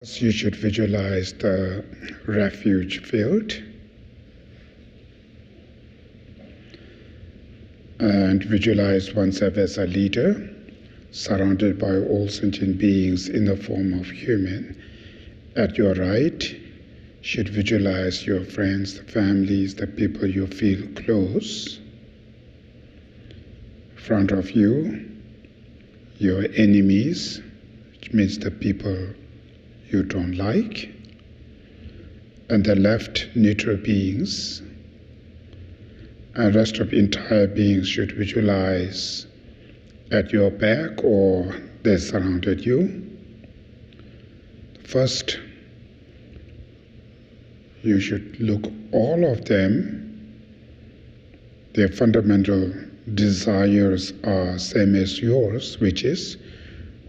You should visualize the refuge field and visualize oneself as a leader, surrounded by all sentient beings in the form of human. At your right, you should visualize your friends, the families, the people you feel close. In front of you, your enemies, which means the people you don't like, and the left, neutral beings, and rest of entire beings should visualize at your back or they surrounded you. First, you should look all of them. Their fundamental desires are same as yours, which is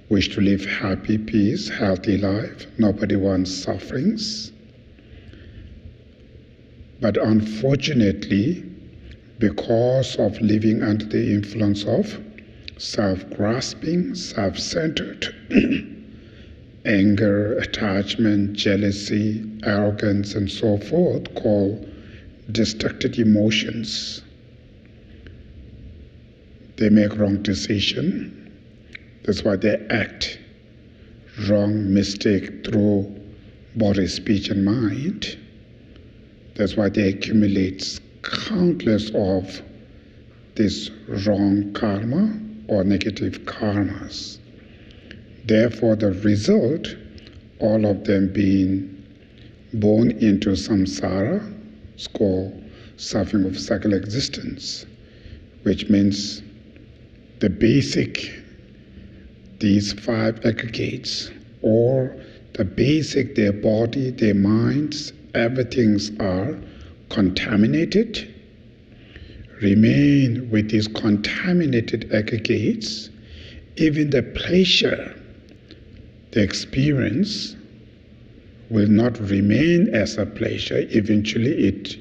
wish to live happy, peace, healthy life. Nobody wants sufferings. But unfortunately, because of living under the influence of self-grasping, self-centered, anger, attachment, jealousy, arrogance, and so forth, called destructive emotions, they make wrong decisions. That's why they act wrong, mistake through body, speech, and mind. That's why they accumulate countless of this wrong karma or negative karmas. Therefore, the result, all of them being born into samsara, is called suffering of cycle existence, which means the basic, these five aggregates, or the basic, their body, their minds, everything's are contaminated, remain with these contaminated aggregates. Even the pleasure, the experience, will not remain as a pleasure. Eventually it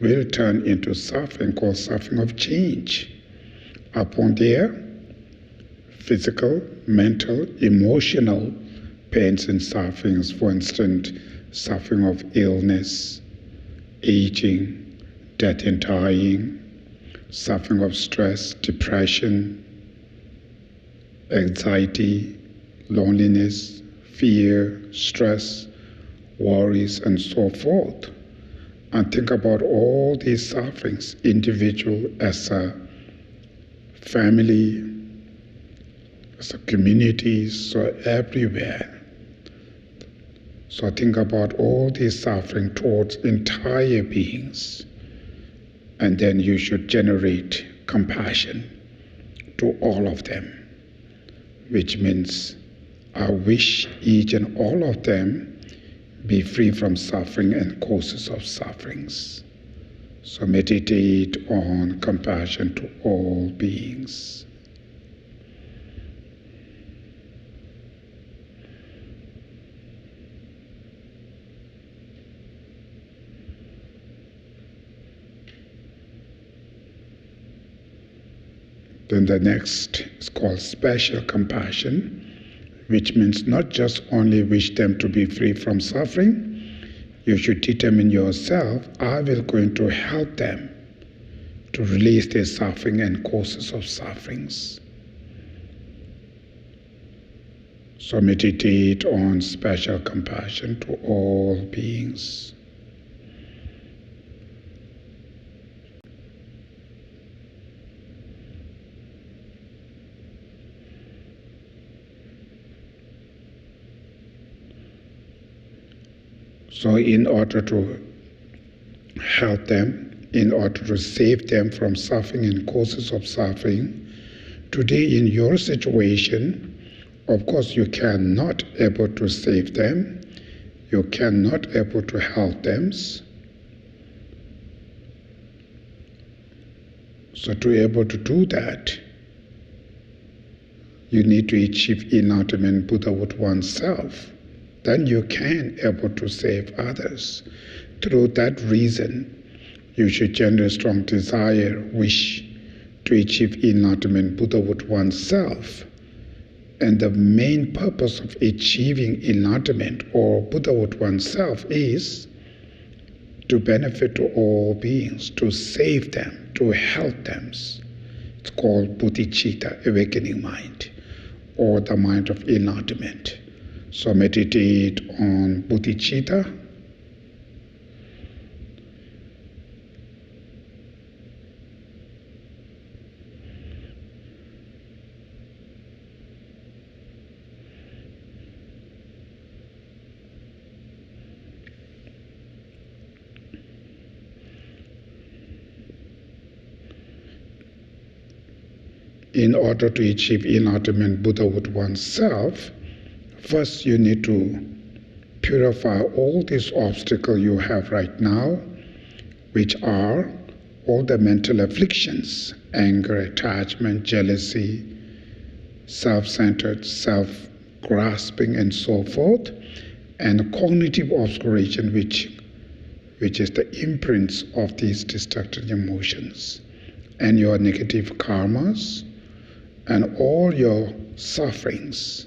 will turn into suffering, called suffering of change, upon their physical, mental, emotional pains and sufferings. For instance, suffering of illness, aging, death and dying, suffering of stress, depression, anxiety, loneliness, fear, stress, worries, and so forth. And think about all these sufferings, individual, as a family, as a community, so everywhere. So think about all this suffering towards entire beings, and then you should generate compassion to all of them, which means I wish each and all of them be free from suffering and causes of sufferings. So meditate on compassion to all beings. Then the next is called special compassion, which means not just only wish them to be free from suffering. You should determine yourself, I will going to help them to release their suffering and causes of sufferings. So meditate on special compassion to all beings. So in order to help them, in order to save them from suffering and causes of suffering, today in your situation, of course you cannot able to save them, you cannot able to help them. So to be able to do that, you need to achieve enlightenment Buddhahood oneself. Then you can able to save others. Through that reason, you should generate strong desire, wish to achieve enlightenment Buddhahood oneself, And the main purpose of achieving enlightenment or Buddhahood oneself is to benefit to all beings, to save them, to help them. It's called bodhicitta, awakening mind, or the mind of enlightenment. So meditate on bodhicitta. In order to achieve enlightenment, Buddhahood oneself, first you need to purify all these obstacles you have right now, which are all the mental afflictions, anger, attachment, jealousy, self-centered, self-grasping, and so forth, and cognitive obscuration, which is the imprints of these destructive emotions, and your negative karmas, and all your sufferings.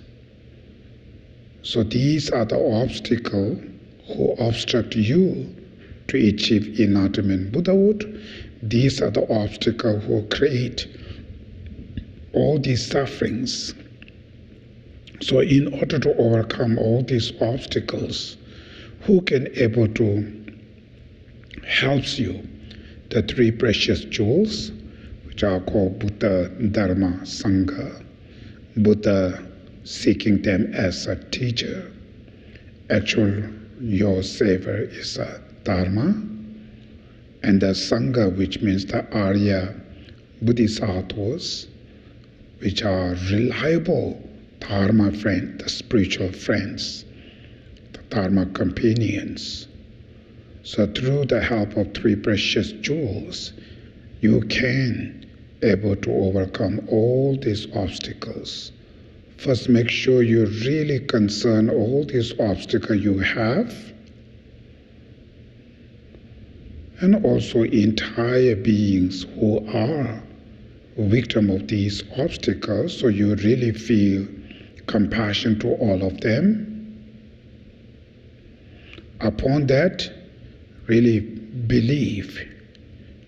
So these are the obstacles who obstruct you to achieve enlightenment Buddhahood. These are the obstacles who create all these sufferings. So in order to overcome all these obstacles, who can able to help you? The three precious jewels, which are called Buddha, Dharma, Sangha. Buddha seeking them as a teacher. Actually, your savior is a Dharma. And the Sangha, which means the Arya Bodhisattvas, which are reliable Dharma friends, the spiritual friends, the Dharma companions. So through the help of three precious jewels, you can able to overcome all these obstacles. First, make sure you really concern all these obstacles you have, and also entire beings who are victim of these obstacles, so you really feel compassion to all of them. Upon that, really believe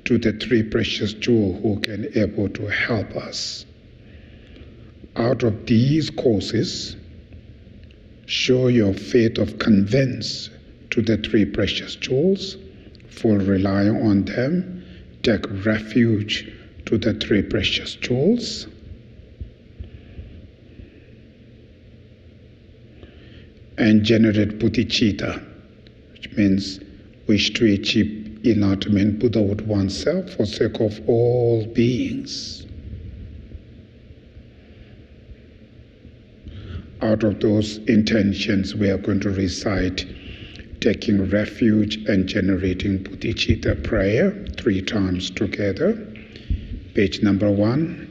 to the three precious jewels who can able to help us. Out of these causes, show your faith of convince to the three precious jewels, full relying on them, take refuge to the three precious jewels, and generate bodhicitta, which means wish to achieve enlightenment Buddhahood oneself for sake of all beings. Out of those intentions, we are going to recite taking refuge and generating bodhicitta prayer 3 times together. Page number 1.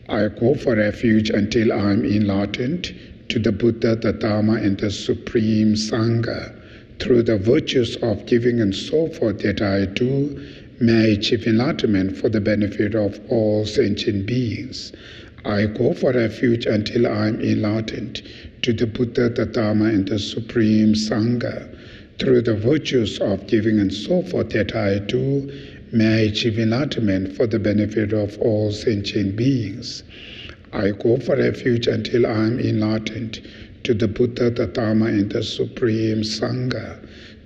I go for refuge until I am enlightened to the Buddha, the Dharma, and the Supreme Sangha, through the virtues of giving and so forth that I do, may I achieve enlightenment for the benefit of all sentient beings. I go for refuge until I am enlightened to the Buddha, the Dharma, and the Supreme Sangha, through the virtues of giving and so forth that I do, may I achieve enlightenment for the benefit of all sentient beings. I go for refuge until I am enlightened to the Buddha, the Dharma, and the Supreme Sangha,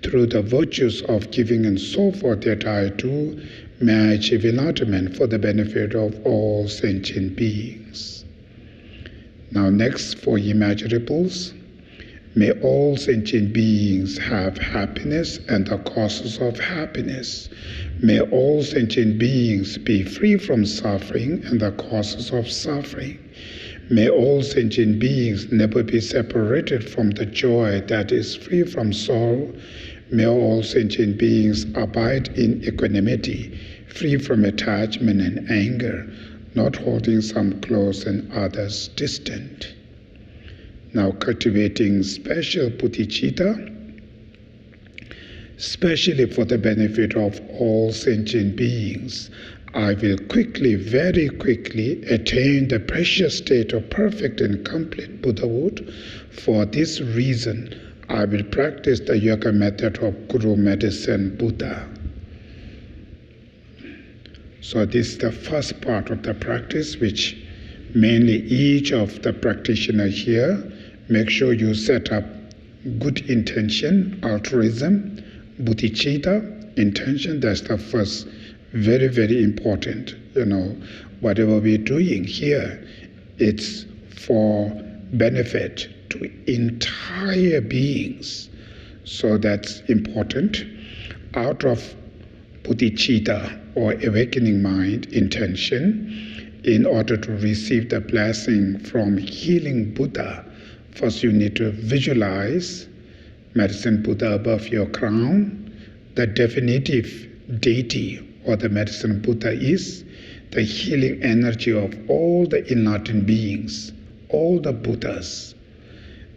through the virtues of giving and so forth that I do, may I achieve enlightenment for the benefit of all sentient beings. Now next, for imaginables. May all sentient beings have happiness and the causes of happiness. May all sentient beings be free from suffering and the causes of suffering. May all sentient beings never be separated from the joy that is free from sorrow. May all sentient beings abide in equanimity, free from attachment and anger, not holding some close and others distant. Now cultivating special bodhicitta, especially for the benefit of all sentient beings, I will quickly, very quickly attain the precious state of perfect and complete Buddhahood. For this reason, I will practice the yoga method of Guru Medicine Buddha. So this is the first part of the practice, which mainly each of the practitioners here, make sure you set up good intention, altruism, bodhicitta, intention. That's the first, very, very important. Whatever we're doing here, it's for benefit to entire beings. So that's important. Out of bodhicitta, or awakening mind, intention, in order to receive the blessing from healing Buddha, first you need to visualize Medicine Buddha above your crown. The definitive deity or the Medicine Buddha is the healing energy of all the enlightened beings, all the Buddhas.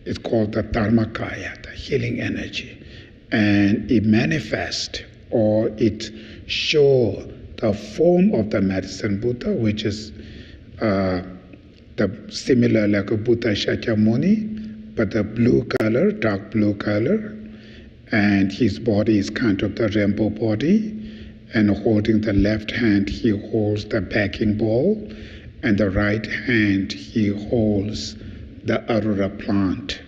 It's called the Dharmakaya, the healing energy. And it manifests, or it shows the form of the Medicine Buddha, which is similar like a Buddha Shakyamuni, but the blue color, dark blue color, and his body is kind of the rainbow body, and holding the left hand, he holds the backing ball, and the right hand, he holds the Arura plant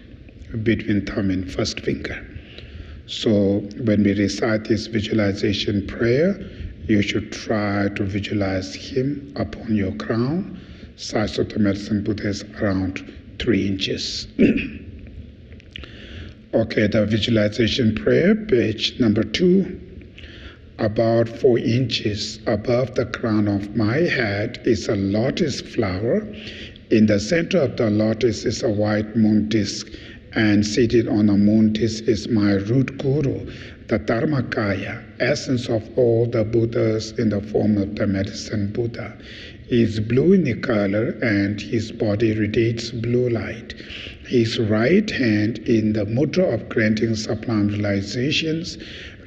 between thumb and first finger. So when we recite this visualization prayer, you should try to visualize him upon your crown. Size of the Medicine Buddha is around 3 inches. Okay, the visualization prayer, page number 2. About 4 inches above the crown of my head is a lotus flower. In the center of the lotus is a white moon disk, and seated on a moon disk is my root guru, the Dharmakaya, essence of all the Buddhas in the form of the Medicine Buddha. He is blue in color, and his body radiates blue light. His right hand, in the mudra of granting sublime realizations,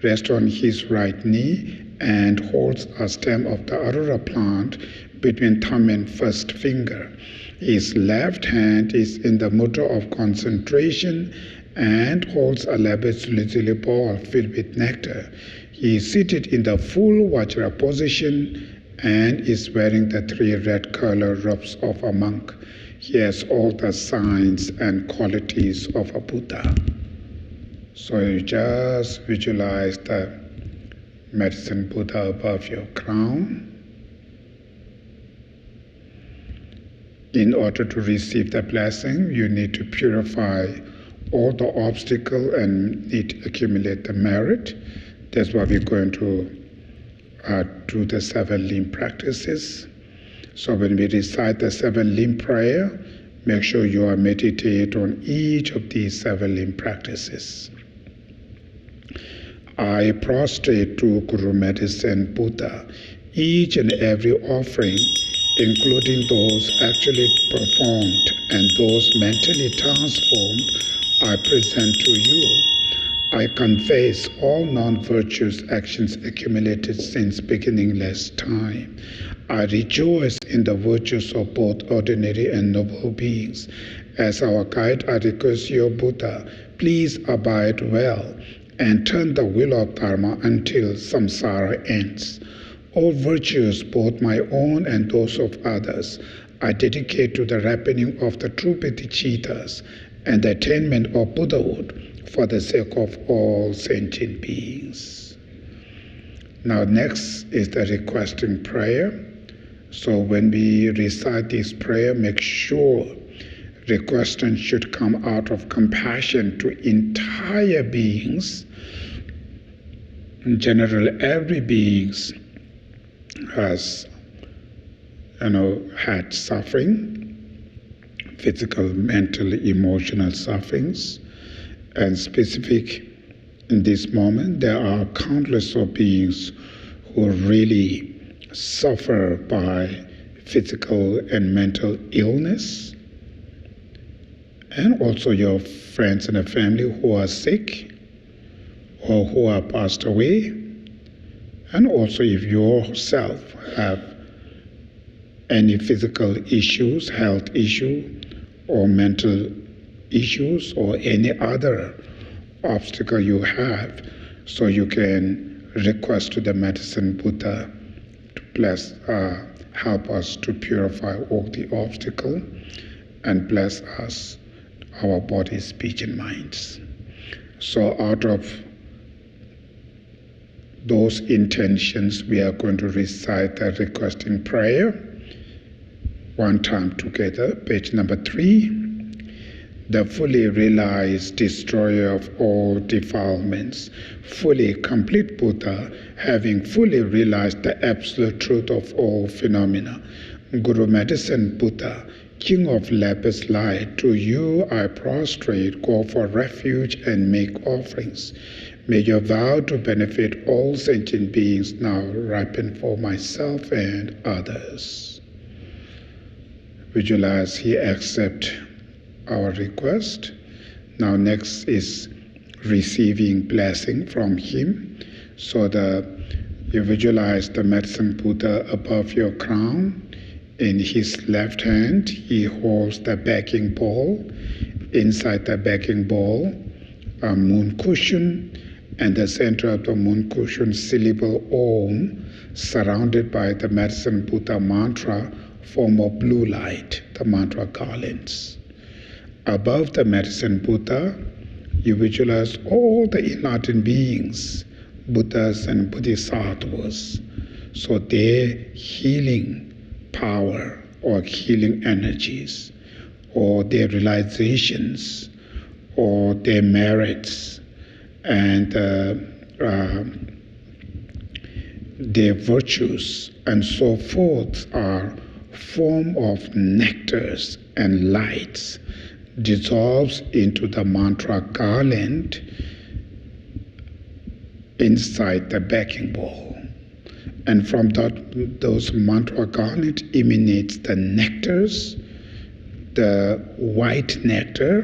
rests on his right knee and holds a stem of the Arura plant between thumb and first finger. His left hand is in the mudra of concentration and holds a lapis-lazuli ball filled with nectar. He is seated in the full Vajra position and is wearing the 3 red color robes of a monk. He has all the signs and qualities of a Buddha. So you just visualize the Medicine Buddha above your crown. In order to receive the blessing, you need to purify all the obstacles and need to accumulate the merit. That's why we're going to do the 7 limb practices. So when we recite the 7 limb prayer, make sure you are meditate on each of these 7 limb practices. I prostrate to Guru Medicine Buddha each and every offering, including those actually performed and those mentally transformed, I present to you. I confess all non-virtuous actions accumulated since beginningless time. I rejoice in the virtues of both ordinary and noble beings. As our guide, I request you, Buddha, please abide well and turn the wheel of Dharma until samsara ends. All virtues, both my own and those of others, I dedicate to the ripening of the true bodhicittas and the attainment of Buddhahood for the sake of all sentient beings. Now next is the requesting prayer. So when we recite this prayer, make sure requesting should come out of compassion to entire beings. In general, every being has had suffering, physical, mental, emotional sufferings, and specific in this moment, there are countless of beings who really suffer by physical and mental illness, and also your friends and family who are sick or who are passed away, And also if yourself have any physical issues, health issue, or mental issues, or any other obstacle you have, so you can request to the Medicine Buddha to bless, help us to purify all the obstacle and bless us, our body, speech, and minds. So out of those intentions, we are going to recite the requesting prayer one time together. Page number 3. The fully realized destroyer of all defilements, fully complete Buddha, having fully realized the absolute truth of all phenomena. Guru Medicine Buddha, King of lapis light, to you I prostrate, call for refuge and make offerings. May your vow to benefit all sentient beings now ripen for myself and others. Visualize he accepts our request. Now next is receiving blessing from him. So you visualize the Medicine Buddha above your crown. In his left hand, he holds the begging bowl. Inside the begging bowl, a moon cushion, and the center of the moon cushion, syllable Om, surrounded by the Medicine Buddha mantra, form of blue light, the mantra garlands. Above the Medicine Buddha, you visualize all the enlightened beings, Buddhas and Bodhisattvas. So their healing power or healing energies, or their realizations, or their merits, and their virtues, and so forth, are form of nectars and lights, dissolves into the mantra garland inside the begging bowl. And from those mantra garland emanates the nectars, the white nectar,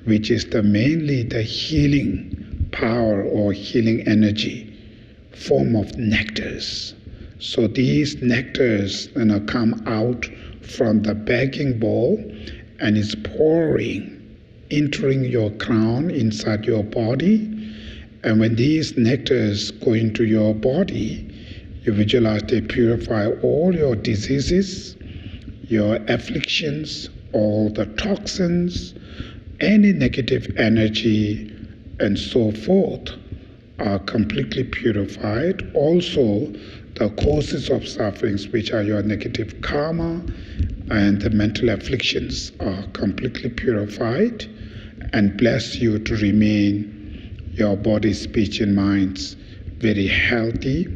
which is mainly the healing power or healing energy, form of nectars. So these nectars come out from the begging bowl and is pouring, entering your crown inside your body. And when these nectars go into your body, you visualize they purify all your diseases, your afflictions, all the toxins, any negative energy, and so forth are completely purified. Also, the causes of sufferings, which are your negative karma and the mental afflictions, are completely purified, and bless you to remain your body, speech, and minds very healthy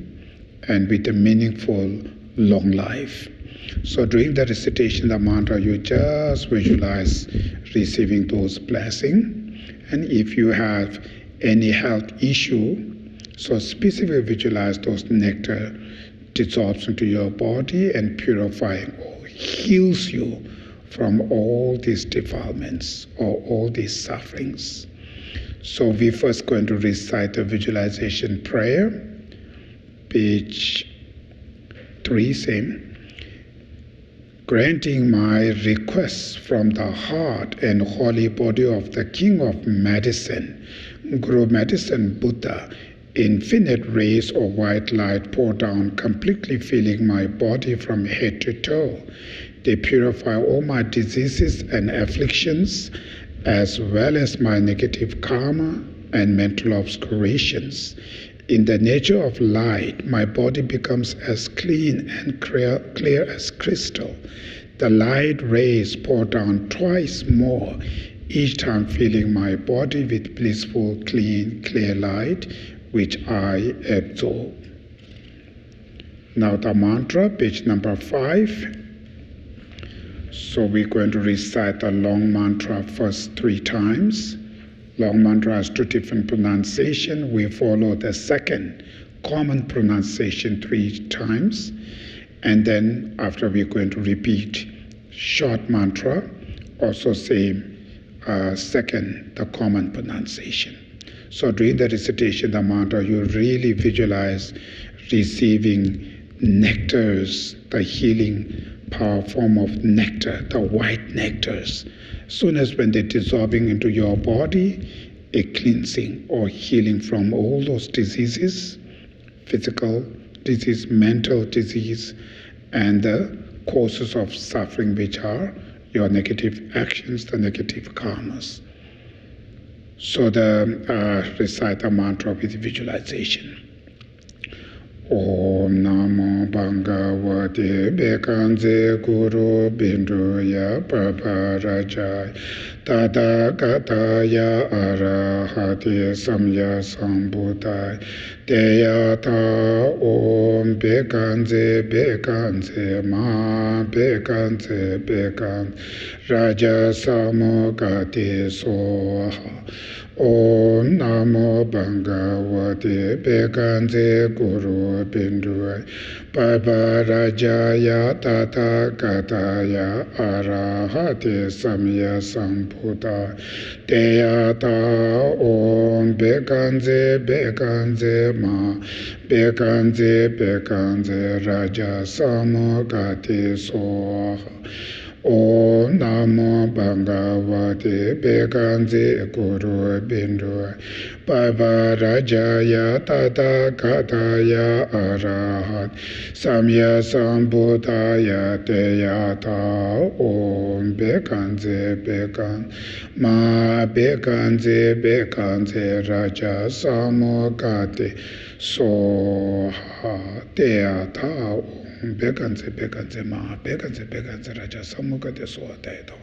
and with a meaningful long life. So during the recitation of the mantra, you just visualize receiving those blessings. And if you have any health issue, so specifically visualize those nectar dissolves into your body and purifying or heals you from all these defilements or all these sufferings. So we're first going to recite the visualization prayer, page 3, same. Granting my requests from the heart and holy body of the King of Medicine, Guru Medicine Buddha, infinite rays of white light pour down, completely filling my body from head to toe. They purify all my diseases and afflictions, as well as my negative karma and mental obscurations. In the nature of light, my body becomes as clean and clear as crystal. The light rays pour down twice more, each time filling my body with blissful, clean, clear light, which I absorb. Now the mantra, page number 5. So we're going to recite the long mantra first 3 times. Long mantra has 2 different pronunciations. We follow the second common pronunciation 3 times. And then after we're going to repeat short mantra, also same second, the common pronunciation. So during the recitation of the mantra, you really visualize receiving nectars, the healing power form of nectar, the white nectars. Soon as when they're dissolving into your body, a cleansing or healing from all those diseases, physical disease, mental disease, and the causes of suffering, which are your negative actions, the negative karmas. So recite the mantra with visualization. Om Namo Bhagavate Bekanze Guru Binduya Paparajaya Tathāgataya Arahate Samya Sambuddhaya Deyata Om Bekanze Bekanze Ma Bekanze Bekanze Raja Samogate Soha Om Namo Bhagavate Bekanze Guru Binduya Paparajaya Tathāgataya Arahate Samya Sambuddhaya Deyata Om Bekanze Bekanze Ma Bekanze Bekanze Raja Samogate Soha Om Namo Bhagavate Bekanze Guru Binduya Paparajaya Tathāgataya Arahat Samya Sambuddhaya Deyata Om Bekanze Bekanze Ma Bekanze Bekanze Raja Samogate Soha Deyata Bekanze Bekanze Ma Bekanze Bekanze Raja Samogate Soha Deyata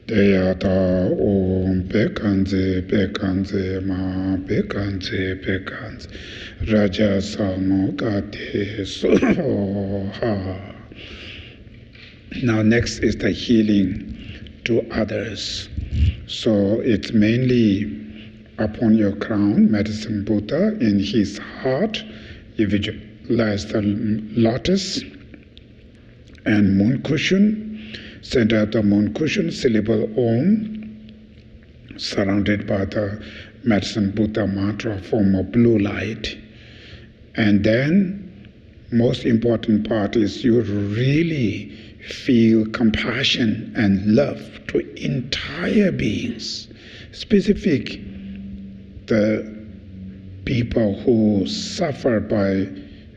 Deyata om pekanze pekanze ma pekanze pekanze raja samokate soha. Now next is the healing to others. So it's mainly upon your crown, Medicine Buddha, in his heart, you visualize the lotus and moon cushion. Center of the moon cushion, syllable Om, surrounded by the Medicine Buddha mantra form of blue light. And then most important part is you really feel compassion and love to entire beings, specific the people who suffer by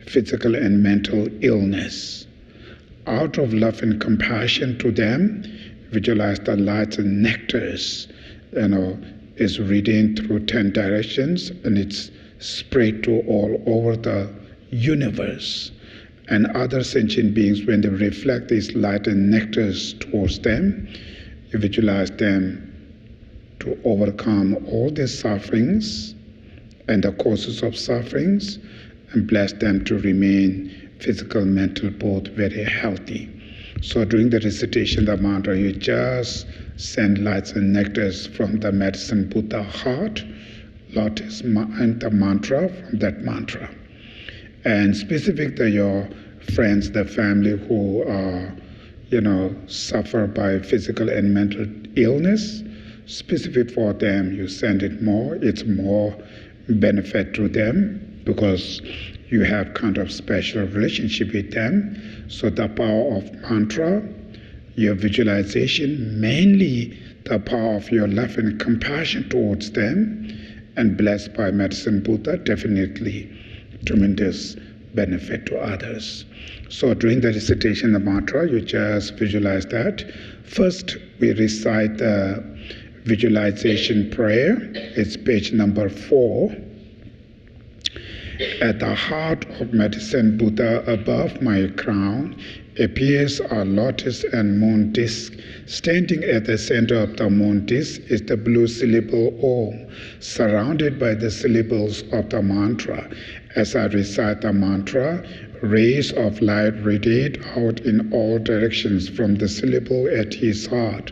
physical and mental illness. Out of love and compassion to them, visualize the lights and nectars, is radiant through 10 directions, and it's spread to all over the universe. And other sentient beings, when they reflect these light and nectars towards them, you visualize them to overcome all their sufferings and the causes of sufferings, and bless them to remain physical, mental, both very healthy. So during the recitation of the mantra, you just send lights and nectars from the medicine Buddha heart, lotus, and the mantra from that mantra. And specific to your friends, the family who are, suffer by physical and mental illness, specific for them, you send it more. It's more benefit to them because you have kind of special relationship with them. So the power of mantra, your visualization, mainly the power of your love and compassion towards them, and blessed by medicine Buddha, definitely tremendous benefit to others. So during the recitation of the mantra, you just visualize that. First, we recite the visualization prayer. It's page number 4. At the heart of medicine Buddha, above my crown, appears a lotus and moon disk. Standing at the center of the moon disk is the blue syllable Om, surrounded by the syllables of the mantra. As I recite the mantra, rays of light radiate out in all directions from the syllable at his heart.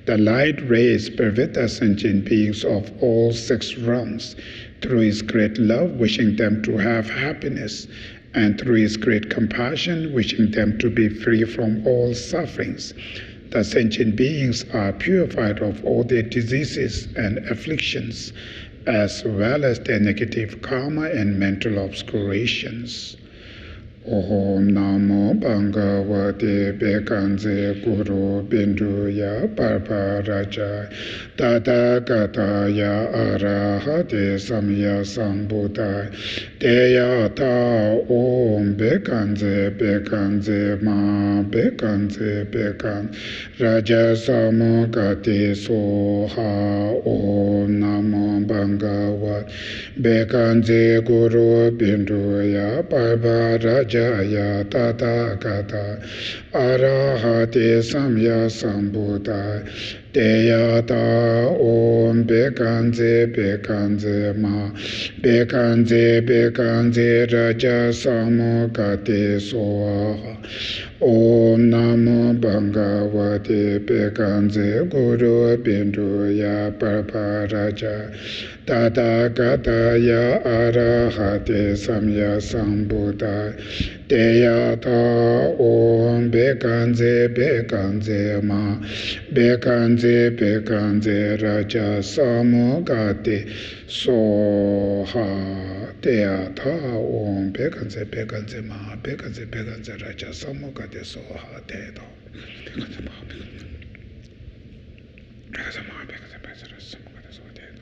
The light rays pervade the sentient beings of all 6 realms through his great love, wishing them to have happiness, and through his great compassion, wishing them to be free from all sufferings. The sentient beings are purified of all their diseases and afflictions, as well as their negative karma and mental obscurations. Om Namo Bhagavate Bekanze Guru Binduya Parparaja Tathagata Arahate Samya Sambuddha Deyata Om Bekanze Bekanze Ma Bekanze Bekan Raja Samukati Soha Om Namo Bhagavate Bekanze Guru Binduya Parparaja Jaya Tathagata Arahate Samya Sambuddha Deyata Om Bekanze Bekanze Ma Bekanze Bekanze Raja Samukati Soha Om Namo Bhagavate Bekanze Guru Binduya Parparaja Tathagata Ya Arahate Samya Sambuddha Deyata Om Bekanze Bekanze Ma Bekanze Bekanze Raja Samukati Soha Deyata Om Bekanze Bekanze Ma Bekanze Bekanze Raja Samukati Soha Deyata Bekanze Ma Bekanze Ma Bekanze Bekanze Samukati Soha Deyata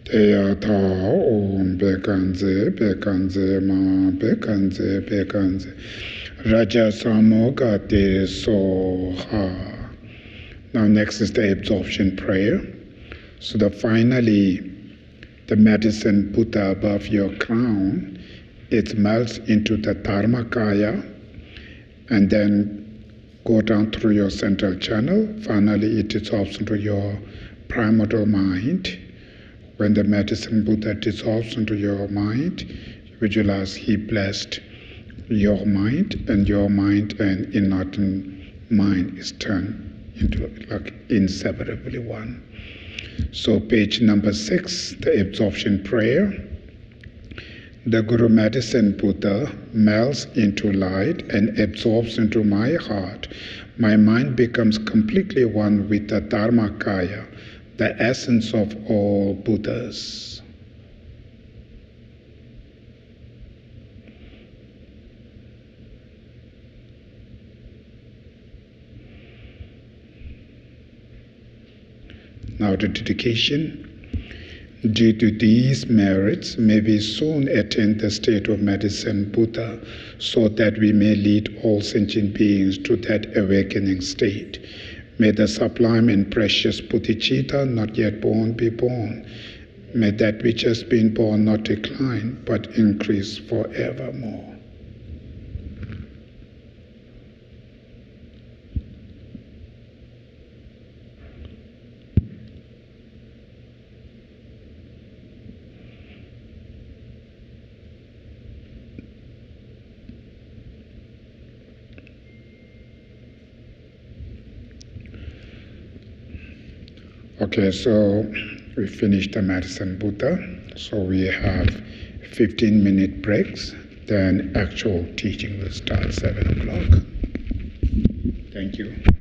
Teyata Om Bekanze Bekanze Ma Bekanze Bekanze Raja Samogate Soha. Now next is the absorption prayer. So that finally the medicine Buddha above your crown, it melts into the Dharmakaya and then go down through your central channel. Finally it dissolves into your primordial mind. When the medicine Buddha dissolves into your mind, visualize he blessed your mind and enlightened mind is turned into like inseparably one. So page number 6, the absorption prayer. The Guru Medicine Buddha melts into light and absorbs into my heart. My mind becomes completely one with the Dharmakaya, the essence of all Buddhas. Now the dedication. Due to these merits, may we soon attain the state of medicine Buddha, so that we may lead all sentient beings to that awakening state. May the sublime and precious bodhicitta not yet born be born. May that which has been born not decline, but increase forevermore. Okay, so we finished the medicine Buddha. So we have 15-minute breaks. Then actual teaching will start 7 o'clock. Thank you.